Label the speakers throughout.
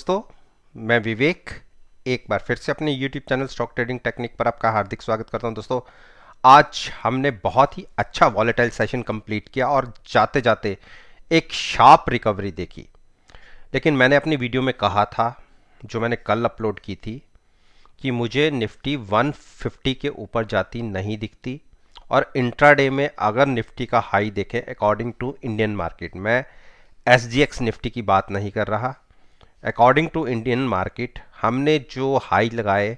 Speaker 1: दोस्तों, मैं विवेक एक बार फिर से अपने YouTube channel stock trading technique पर आपका हार्दिक स्वागत करता हूं। दोस्तों, आज हमने बहुत ही अच्छा वॉलेटाइल सेशन कंप्लीट किया और जाते जाते एक शार्प रिकवरी देखी। लेकिन मैंने अपनी वीडियो में कहा था, जो मैंने कल अपलोड की थी, कि मुझे निफ्टी 150 के ऊपर जाती नहीं दिखती और इंट्राडे में अगर निफ्टी का हाई देखें अकॉर्डिंग टू इंडियन मार्केट, मैं SGX निफ्टी की बात नहीं कर रहा, अकॉर्डिंग टू इंडियन मार्केट हमने जो हाई लगाए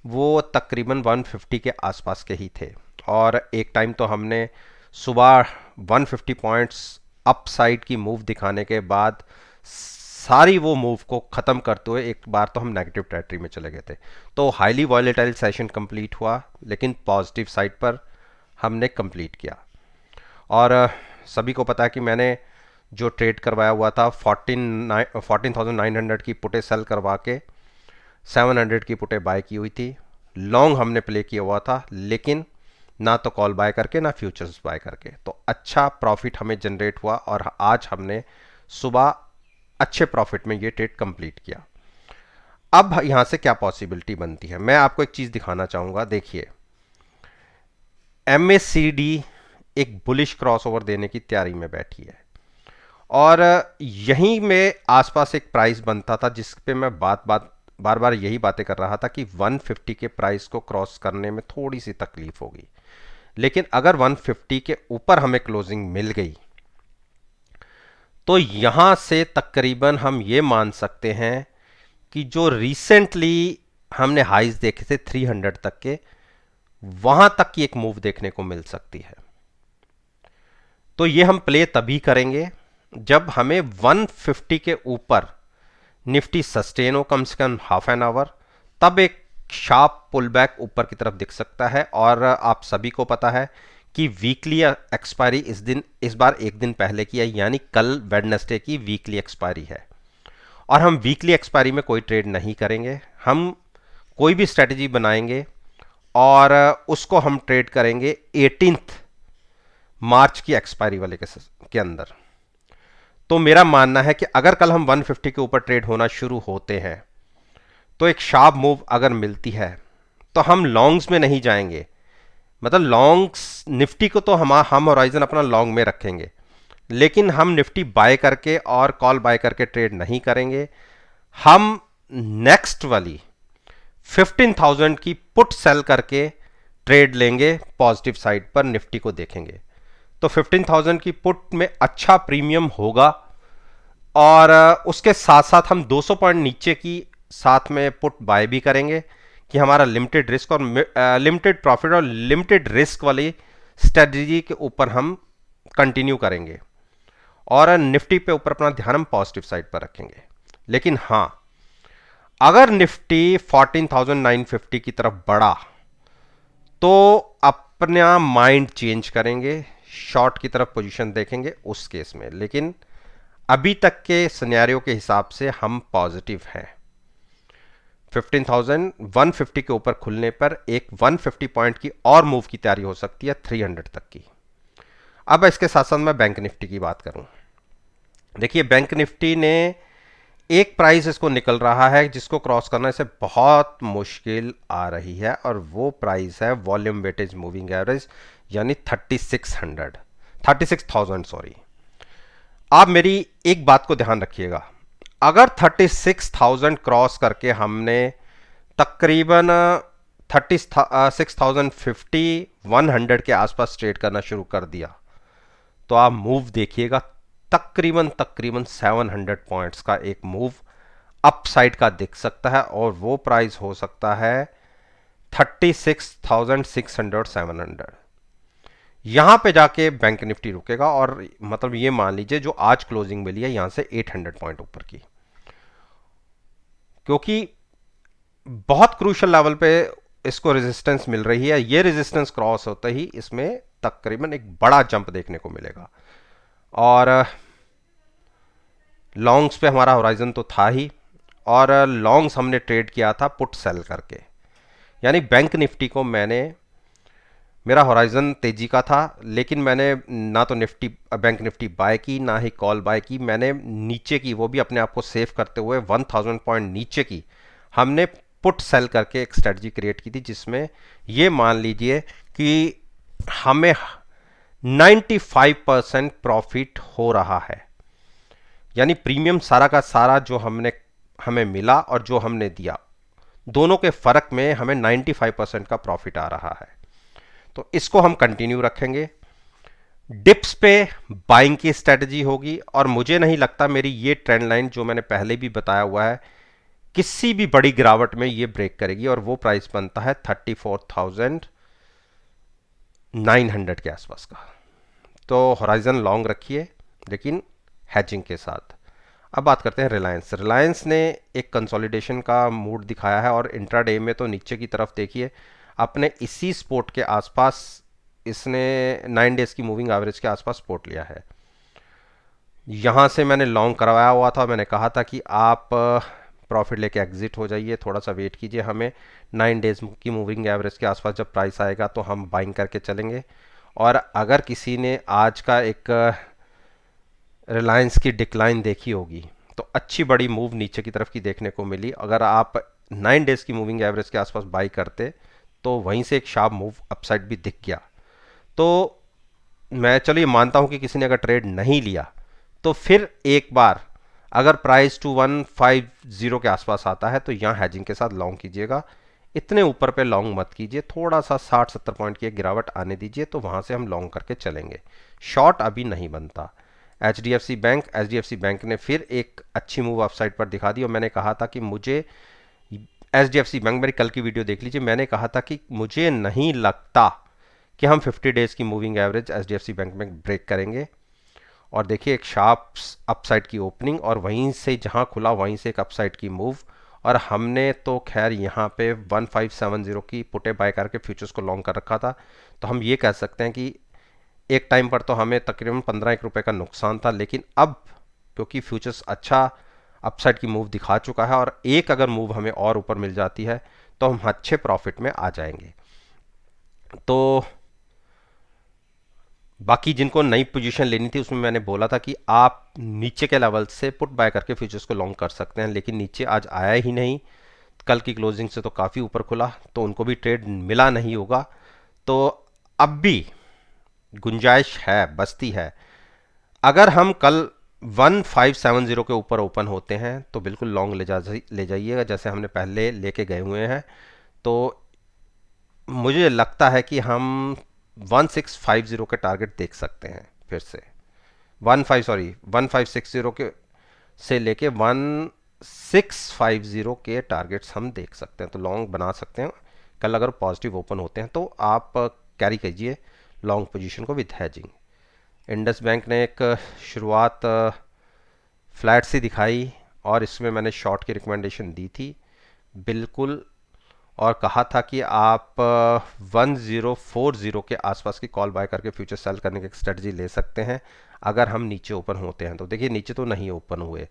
Speaker 1: वो तकरीबन 150 के आसपास के ही थे। और एक टाइम तो हमने सुबह 150 पॉइंट्स अप साइड की मूव दिखाने के बाद सारी वो मूव को ख़त्म करते हुए एक बार तो हम नेगेटिव टेरिटरी में चले गए थे। तो हाईली वॉलेटाइल सेशन कंप्लीट हुआ, लेकिन पॉजिटिव साइड पर हमने कंप्लीट किया। और सभी को पता है कि मैंने जो ट्रेड करवाया हुआ था 14,900 की पुटे सेल करवा के 700 की पुटे बाय की हुई थी। लॉन्ग हमने प्ले किया हुआ था, लेकिन ना तो कॉल बाय करके ना फ्यूचर्स बाय करके, तो अच्छा प्रॉफिट हमें जनरेट हुआ और आज हमने सुबह अच्छे प्रॉफिट में ये ट्रेड कंप्लीट किया। अब यहां से क्या पॉसिबिलिटी बनती है, मैं आपको एक चीज दिखाना चाहूंगा। देखिए, MACD एक बुलिश क्रॉसओवर देने की तैयारी में बैठी है और यहीं में आसपास एक प्राइस बनता था जिस पे मैं बार बार यही बातें कर रहा था कि 150 के प्राइस को क्रॉस करने में थोड़ी सी तकलीफ होगी। लेकिन अगर 150 के ऊपर हमें क्लोजिंग मिल गई तो यहां से तकरीबन हम ये मान सकते हैं कि जो रिसेंटली हमने हाइज देखे थे 300 तक के, वहां तक की एक मूव देखने को मिल सकती है। तो ये हम प्ले तभी करेंगे जब हमें 150 के ऊपर निफ्टी सस्टेन हो, कम से कम हाफ एन आवर, तब एक शार्प पुल बैक ऊपर की तरफ दिख सकता है। और आप सभी को पता है कि वीकली एक्सपायरी इस बार एक दिन पहले की है, यानी कल वेडनेसडे की वीकली एक्सपायरी है। और हम वीकली एक्सपायरी में कोई ट्रेड नहीं करेंगे, हम कोई भी स्ट्रेटजी बनाएंगे और उसको हम ट्रेड करेंगे 18 मार्च की एक्सपायरी वाले के अंदर। तो मेरा मानना है कि अगर कल हम 150 के ऊपर ट्रेड होना शुरू होते हैं तो एक शार्प मूव अगर मिलती है तो हम लॉन्ग्स में नहीं जाएंगे, मतलब लॉन्ग्स निफ्टी को तो हम होराइजन अपना लॉन्ग में रखेंगे, लेकिन हम निफ्टी बाय करके और कॉल बाय करके ट्रेड नहीं करेंगे। हम नेक्स्ट वाली 15,000 की पुट सेल करके ट्रेड लेंगे, पॉजिटिव साइड पर निफ्टी को देखेंगे। तो 15,000 की पुट में अच्छा प्रीमियम होगा और उसके साथ साथ हम 200 पॉइंट नीचे की साथ में पुट बाय भी करेंगे कि हमारा लिमिटेड रिस्क और लिमिटेड प्रॉफिट और लिमिटेड रिस्क वाली स्ट्रेटजी के ऊपर हम कंटिन्यू करेंगे और निफ्टी पे ऊपर अपना ध्यान हम पॉजिटिव साइड पर रखेंगे। लेकिन हाँ, अगर निफ्टी 14,950 की तरफ बढ़ा तो अपना माइंड चेंज करेंगे, शॉर्ट की तरफ पोजीशन देखेंगे उस केस में। लेकिन अभी तक के सिनेरियो के हिसाब से हम पॉजिटिव हैं। 15,150 के ऊपर खुलने पर एक 150 पॉइंट की और मूव की तैयारी हो सकती है 300 तक की। अब इसके साथ साथ मैं बैंक निफ्टी की बात करूं। देखिए, बैंक निफ्टी ने एक प्राइस इसको निकल रहा है जिसको क्रॉस करना इसे बहुत मुश्किल आ रही है और वो प्राइस है वॉल्यूम वेटेज मूविंग एवरेज, यानी 36,000 सॉरी। आप मेरी एक बात को ध्यान रखिएगा, अगर 36,000 क्रॉस करके हमने तकरीबन 36,050 100 के आसपास ट्रेड करना शुरू कर दिया तो आप मूव देखिएगा, तकरीबन 700 पॉइंट्स का एक मूव अपसाइड का दिख सकता है और वो प्राइस हो सकता है 36,600 700। यहां पे जाके बैंक निफ्टी रुकेगा और मतलब ये मान लीजिए जो आज क्लोजिंग मिली है यहां से 800 पॉइंट ऊपर की, क्योंकि बहुत क्रूशियल लेवल पे इसको रेजिस्टेंस मिल रही है। ये रेजिस्टेंस क्रॉस होते ही इसमें तकरीबन एक बड़ा जंप देखने को मिलेगा। और लॉन्ग्स पे हमारा होराइजन तो था ही, और लॉन्ग्स हमने ट्रेड किया था पुट सेल करके, यानी बैंक निफ्टी को मैंने मेरा होराइजन तेजी का था, लेकिन मैंने ना तो निफ्टी बैंक निफ्टी बाय की, ना ही कॉल बाय की, मैंने नीचे की, वो भी अपने आप को सेव करते हुए 1000 पॉइंट नीचे की हमने पुट सेल करके एक स्ट्रेटजी क्रिएट की थी, जिसमें ये मान लीजिए कि हमें 95% प्रॉफिट हो रहा है। यानी प्रीमियम सारा का सारा जो हमने हमें मिला और जो हमने दिया, दोनों के फर्क में हमें 95% का प्रॉफिट आ रहा है। तो इसको हम कंटिन्यू रखेंगे। डिप्स पे बाइंग की स्ट्रेटजी होगी, और मुझे नहीं लगता मेरी ये ट्रेंड लाइन जो मैंने पहले भी बताया हुआ है किसी भी बड़ी गिरावट में ये ब्रेक करेगी, और वो प्राइस बनता है 34,900 के आसपास का। तो होराइजन लॉन्ग रखिए, लेकिन हैजिंग के साथ। अब बात करते हैं रिलायंस। रिलायंस ने एक कंसोलिडेशन का मूड दिखाया है, और इंट्राडे में तो नीचे की तरफ देखिए अपने इसी सपोर्ट के आसपास इसने 9 डेज की मूविंग एवरेज के आसपास सपोर्ट लिया है। यहाँ से मैंने लॉन्ग करवाया हुआ था, मैंने कहा था कि आप प्रॉफिट लेके एग्जिट हो जाइए, थोड़ा सा वेट कीजिए, हमें 9 डेज की मूविंग एवरेज के आसपास जब प्राइस आएगा तो हम बाइंग करके चलेंगे। और अगर किसी ने आज का एक रिलायंस की डिक्लाइन देखी होगी, तो अच्छी बड़ी मूव नीचे की तरफ की देखने को मिली। अगर आप 9 डेज की मूविंग एवरेज के आसपास बाई करते तो वहीं से एक शार्प मूव अपसाइड भी दिख गया। तो मैं चलिए मानता हूं कि किसी ने अगर ट्रेड नहीं लिया, तो फिर एक बार अगर प्राइस 2150 के आसपास आता है तो यहाँ हैजिंग के साथ लॉन्ग कीजिएगा। इतने ऊपर पे लॉन्ग मत कीजिए, थोड़ा सा 60-70 पॉइंट की एक गिरावट आने दीजिए, तो वहाँ से हम लॉन्ग करके चलेंगे। शॉर्ट अभी नहीं बनता। H D F C bank ने फिर एक अच्छी मूव अपसाइड पर दिखा दी, और मैंने कहा था कि मुझे H D F C bank, मेरी कल की वीडियो देख लीजिए, मैंने कहा था कि मुझे नहीं लगता कि हम 50 डेज की moving average H D F C bank में ब्रेक करेंगे। और देखिए एक शार्प अपसाइड की ओपनिंग, और वहीं से जहां खुला वहीं से एक अपसाइड की मूव। और हमने तो खैर यहाँ पे 1570 की पुटे बाय करके फ्यूचर्स को लॉन्ग कर रखा था। तो हम ये कह सकते हैं कि एक टाइम पर तो हमें तकरीबन 15 रुपये का नुकसान था, लेकिन अब क्योंकि फ्यूचर्स अच्छा अपसाइड की मूव दिखा चुका है, और एक अगर मूव हमें और ऊपर मिल जाती है तो हम अच्छे प्रॉफिट में आ जाएंगे। तो बाकी जिनको नई पोजीशन लेनी थी उसमें मैंने बोला था कि आप नीचे के लेवल से पुट बाय करके फ्यूचर्स को लॉन्ग कर सकते हैं, लेकिन नीचे आज आया ही नहीं। कल की क्लोजिंग से तो काफ़ी ऊपर खुला, तो उनको भी ट्रेड मिला नहीं होगा। तो अब भी गुंजाइश है, बस्ती है। अगर हम कल 1570 के ऊपर ओपन होते हैं तो बिल्कुल लॉन्ग ले जाइएगा, जैसे हमने पहले लेके गए हुए हैं। तो मुझे लगता है कि हम 1650 के टारगेट देख सकते हैं फिर से। 1560 के से लेके 1650 के टारगेट्स हम देख सकते हैं, तो लॉन्ग बना सकते हैं। कल अगर पॉजिटिव ओपन होते हैं तो आप कैरी कीजिए लॉन्ग पोजीशन को विद हैजिंग। इंडस बैंक ने एक शुरुआत फ्लैट से दिखाई, और इसमें मैंने शॉर्ट की रिकमेंडेशन दी थी बिल्कुल, और कहा था कि आप 1040 के आसपास की कॉल बाय करके फ्यूचर सेल करने की स्ट्रेटजी ले सकते हैं अगर हम नीचे ओपन होते हैं। तो देखिए नीचे तो नहीं ओपन हुए,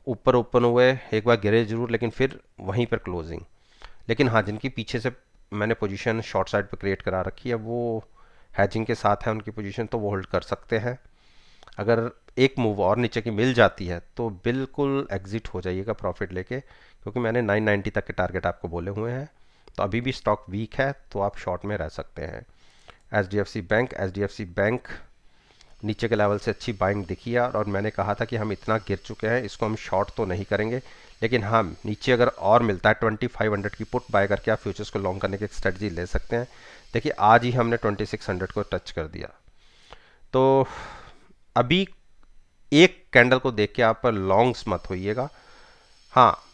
Speaker 1: ऊपर ओपन हुए, एक बार गिरे जरूर, लेकिन फिर वहीं पर क्लोजिंग। लेकिन हाँ, जिनकी पीछे से मैंने पोजीशन शॉर्ट साइड पर क्रिएट करा रखी है, वो हैजिंग के साथ है उनकी पोजीशन, तो वो होल्ड कर सकते हैं। अगर एक मूव और नीचे की मिल जाती है तो बिल्कुल एग्जिट हो जाइएगा प्रॉफिट लेके, क्योंकि मैंने 990 तक के टारगेट आपको बोले हुए हैं। तो अभी भी स्टॉक वीक है, तो आप शॉर्ट में रह सकते हैं। H D F C bank नीचे के लेवल से अच्छी बाइंग दिखी है, और मैंने कहा था कि हम इतना गिर चुके हैं, इसको हम शॉर्ट तो नहीं करेंगे, लेकिन हम नीचे अगर और मिलता है 2500 की पुट बाय करके आप फ्यूचर्स को लॉन्ग करने की एक स्ट्रेटजी ले सकते हैं। देखिए आज ही हमने 2600 को टच कर दिया। तो अभी एक कैंडल को देख के आप लॉन्ग्स मत होइएगा। हाँ,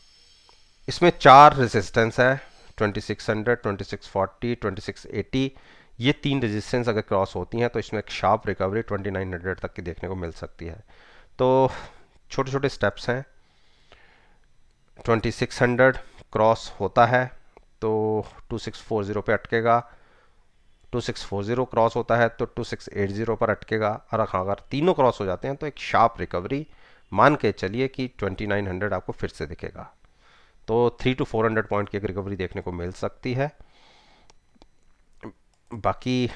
Speaker 1: इसमें 4 रेजिस्टेंस है, 2600, 2640, 2680। ये 3 रेजिस्टेंस अगर क्रॉस होती हैं तो इसमें एक शार्प रिकवरी 2900 तक की देखने को मिल सकती है। तो छोटे छोटे स्टेप्स हैं। 2600 क्रॉस होता है तो 2640 पे अटकेगा, 2640 क्रॉस होता है तो 2680 पर अटकेगा, और अगर तीनों क्रॉस हो जाते हैं तो एक शार्प रिकवरी मान के चलिए कि 2900 आपको फिर से दिखेगा। तो 300 to 400 पॉइंट की एक रिकवरी देखने को मिल सकती है। बाकी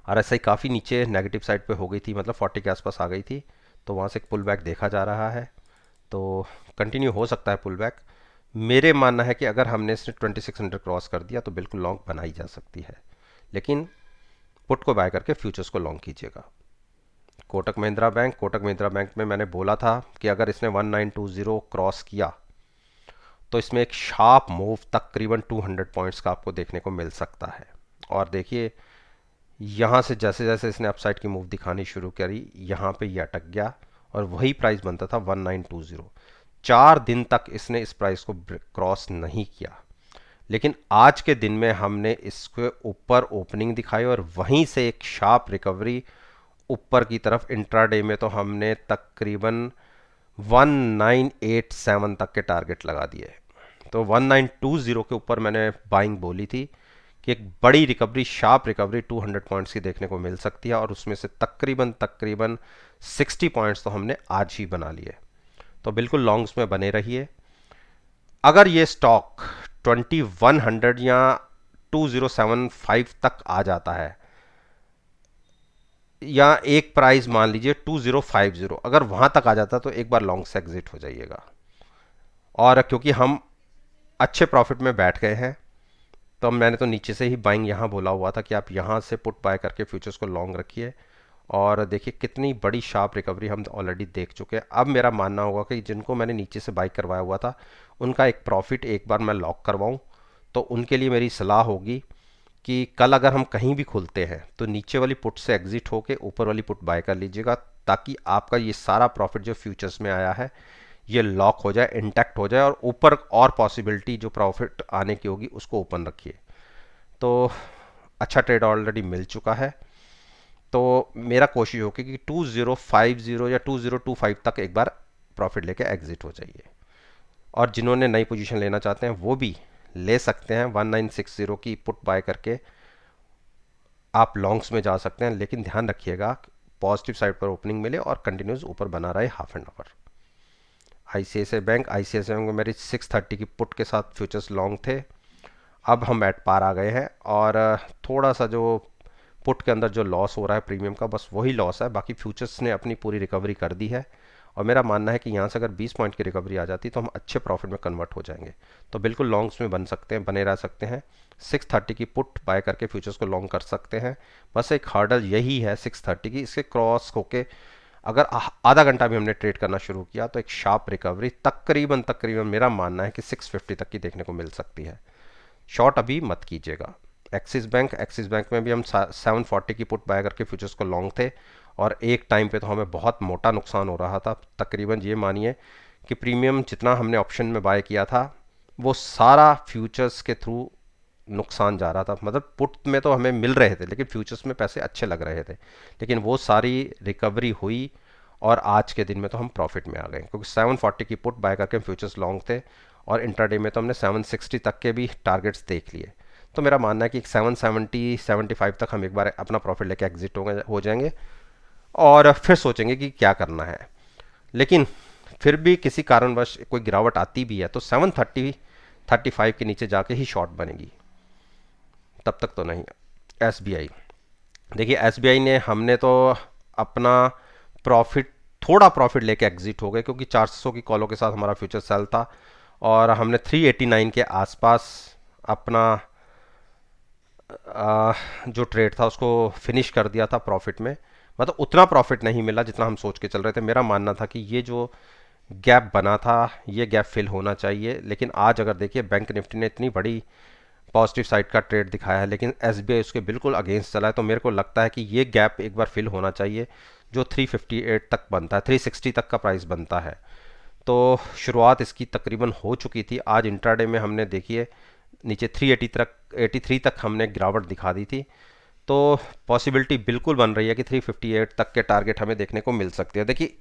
Speaker 1: RSI काफ़ी नीचे नेगेटिव साइड पे हो गई थी, मतलब 40 के आसपास आ गई थी, तो वहाँ से एक पुल बैक देखा जा रहा है, तो कंटिन्यू हो सकता है पुल बैक। मेरे मानना है कि अगर हमने इसे 2600 क्रॉस कर दिया तो बिल्कुल लॉन्ग बनाई जा सकती है, लेकिन पुट को बाय करके फ्यूचर्स को लॉन्ग कीजिएगा। कोटक महिंद्रा बैंक में मैंने बोला था कि अगर इसने 1920 क्रॉस किया तो इसमें एक शार्प मूव तकरीबन 200 पॉइंट्स का आपको देखने को मिल सकता है। और देखिए यहाँ से जैसे जैसे इसने अपसाइड की मूव दिखानी शुरू करी, यहाँ पे ये अटक गया और वही प्राइस बनता था 1920। 4 दिन तक इसने इस प्राइस को क्रॉस नहीं किया, लेकिन आज के दिन में हमने इसके ऊपर ओपनिंग दिखाई और वहीं से एक शार्प रिकवरी ऊपर की तरफ। इंट्राडे में तो हमने तकरीबन 1987 तक के टारगेट लगा दिए। तो 1920 के ऊपर मैंने बाइंग बोली थी कि एक बड़ी रिकवरी, शार्प रिकवरी 200 पॉइंट्स की देखने को मिल सकती है, और उसमें से तकरीबन तकरीबन 60 पॉइंट्स तो हमने आज ही बना लिए। तो बिल्कुल लॉन्ग्स में बने रहिए। अगर ये स्टॉक 2100 या 2075 तक आ जाता है, या एक प्राइस मान लीजिए 2050, अगर वहां तक आ जाता है तो एक बार लॉन्ग से एग्जिट हो जाइएगा। और क्योंकि हम अच्छे प्रॉफिट में बैठ गए हैं, तो मैंने तो नीचे से ही बाइंग यहाँ बोला हुआ था कि आप यहाँ से पुट बाय करके फ्यूचर्स को लॉन्ग रखिए। और देखिए कितनी बड़ी शार्प रिकवरी हम ऑलरेडी देख चुके हैं। अब मेरा मानना होगा कि जिनको मैंने नीचे से बाई करवाया हुआ था उनका एक प्रॉफिट एक बार मैं लॉक करवाऊं, तो उनके लिए मेरी सलाह होगी कि कल अगर हम कहीं भी खुलते हैं तो नीचे वाली पुट से एग्जिट होके ऊपर वाली पुट बाय कर लीजिएगा, ताकि आपका ये सारा प्रॉफिट जो फ्यूचर्स में आया है ये लॉक हो जाए, इंटैक्ट हो जाए, और ऊपर और पॉसिबिलिटी जो प्रॉफिट आने की होगी उसको ओपन रखिए। तो अच्छा ट्रेड ऑलरेडी मिल चुका है, तो मेरा कोशिश होगी कि 2050 या 2025 तक एक बार प्रॉफिट लेके एग्जिट हो जाइए। और जिन्होंने नई पोजीशन लेना चाहते हैं वो भी ले सकते हैं, 1960 की पुट बाय करके आप लॉन्ग्स में जा सकते हैं, लेकिन ध्यान रखिएगा पॉजिटिव साइड पर ओपनिंग मिले और कंटिन्यूस ऊपर बना रहे half an hour. ICICI bank में मेरी 630 की पुट के साथ फ्यूचर्स लॉन्ग थे, अब हम एट पार आ गए हैं, और थोड़ा सा जो पुट के अंदर जो लॉस हो रहा है प्रीमियम का, बस वही लॉस है, बाकी फ्यूचर्स ने अपनी पूरी रिकवरी कर दी है। और मेरा मानना है कि यहाँ से अगर 20 पॉइंट की रिकवरी आ जाती तो हम अच्छे प्रॉफिट में कन्वर्ट हो जाएंगे, तो बिल्कुल लॉन्ग्स में बन सकते हैं, बने रह सकते हैं। 630 की पुट बाय करके फ्यूचर्स को लॉन्ग कर सकते हैं। बस एक हार्डल यही है 630 की, इसके क्रॉस होके अगर आधा घंटा भी हमने ट्रेड करना शुरू किया तो एक शार्प रिकवरी तकरीबन तकरीबन मेरा मानना है कि 650 तक की देखने को मिल सकती है। शॉर्ट अभी मत कीजिएगा। एक्सिस बैंक में भी हम 740 की पुट बाय करके फ्यूचर्स को लॉन्ग थे, और एक टाइम पे तो हमें बहुत मोटा नुकसान हो रहा था। तकरीबन ये मानिए कि प्रीमियम जितना हमने ऑप्शन में बाय किया था वो सारा फ्यूचर्स के थ्रू नुकसान जा रहा था। मतलब पुट में तो हमें मिल रहे थे लेकिन फ्यूचर्स में पैसे अच्छे लग रहे थे, लेकिन वो सारी रिकवरी हुई और आज के दिन में तो हम प्रॉफिट में आ गए, क्योंकि 740 की पुट बाय करके फ्यूचर्स लॉन्ग थे, और इंट्राडे में तो हमने 760 तक के भी टारगेट्स देख लिए। तो मेरा मानना है कि 770 75 तक हम एक बार अपना प्रॉफिट लेके एग्जिट हो जाएंगे, और फिर सोचेंगे कि क्या करना है। लेकिन फिर भी किसी कारणवश कोई गिरावट आती भी है तो 730 35 के नीचे जाके ही शॉर्ट बनेगी, तब तक तो नहीं। एसबीआई, देखिए एसबीआई ने, हमने तो अपना प्रॉफिट, थोड़ा प्रॉफिट लेके एग्जिट हो गए, क्योंकि 400 की कॉलों के साथ हमारा फ्यूचर सेल था, और हमने 389 के आसपास अपना जो ट्रेड था उसको फिनिश कर दिया था प्रॉफिट में। मतलब उतना प्रॉफिट नहीं मिला जितना हम सोच के चल रहे थे। मेरा मानना था कि ये जो गैप बना था ये गैप फिल होना चाहिए, लेकिन आज अगर देखिए बैंक निफ्टी ने इतनी बड़ी पॉजिटिव साइड का ट्रेड दिखाया है, लेकिन एसबीआई उसके बिल्कुल अगेंस्ट चला है, तो मेरे को लगता है कि ये गैप एक बार फिल होना चाहिए जो 358 तक बनता है, 360 तक का प्राइस बनता है। तो शुरुआत इसकी तकरीबन हो चुकी थी। आज इंट्राडे में हमने देखिए नीचे 380 तक, 83 तक हमने गिरावट दिखा दी थी, तो पॉसिबिलिटी बिल्कुल बन रही है कि 358 तक के टारगेट हमें देखने को मिल सकते हैं। देखिए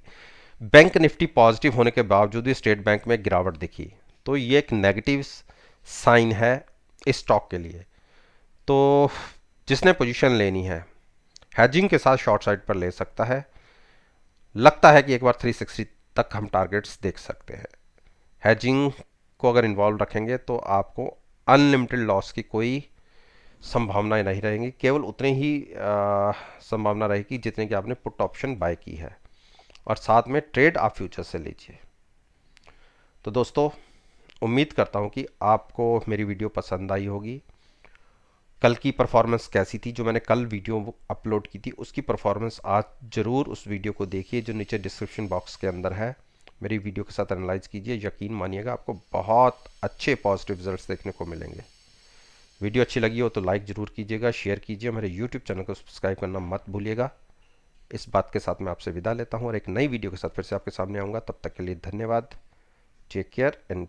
Speaker 1: बैंक निफ्टी पॉजिटिव होने के बावजूद भी स्टेट बैंक में गिरावट दिखी, तो ये एक नेगेटिव साइन है इस स्टॉक के लिए। तो जिसने पोजीशन लेनी है हैजिंग के साथ शॉर्ट साइड पर ले सकता है। लगता है कि एक बार 360 तक हम टारगेट्स देख सकते हैं। हैजिंग को अगर इन्वॉल्व रखेंगे तो आपको अनलिमिटेड लॉस की कोई संभावनाएं नहीं रहेंगी, केवल उतनी ही संभावना रहेगी जितने की आपने पुट ऑप्शन बाय की है, और साथ में ट्रेड आप फ्यूचर से लीजिए। तो दोस्तों, उम्मीद करता हूं कि आपको मेरी वीडियो पसंद आई होगी। कल की परफॉर्मेंस कैसी थी, जो मैंने कल वीडियो अपलोड की थी उसकी परफॉर्मेंस आज ज़रूर उस वीडियो को देखिए जो नीचे डिस्क्रिप्शन बॉक्स के अंदर है। मेरी वीडियो के साथ एनालाइज कीजिए, यकीन मानिएगा आपको बहुत अच्छे पॉजिटिव रिजल्ट्स देखने को मिलेंगे। वीडियो अच्छी लगी हो तो लाइक ज़रूर कीजिएगा, शेयर कीजिए, मेरे यूट्यूब चैनल को सब्सक्राइब करना मत भूलिएगा। इस बात के साथ मैं आपसे विदा लेता हूँ और एक नई वीडियो के साथ फिर से आपके सामने आऊँगा। तब तक के लिए धन्यवाद। Take care and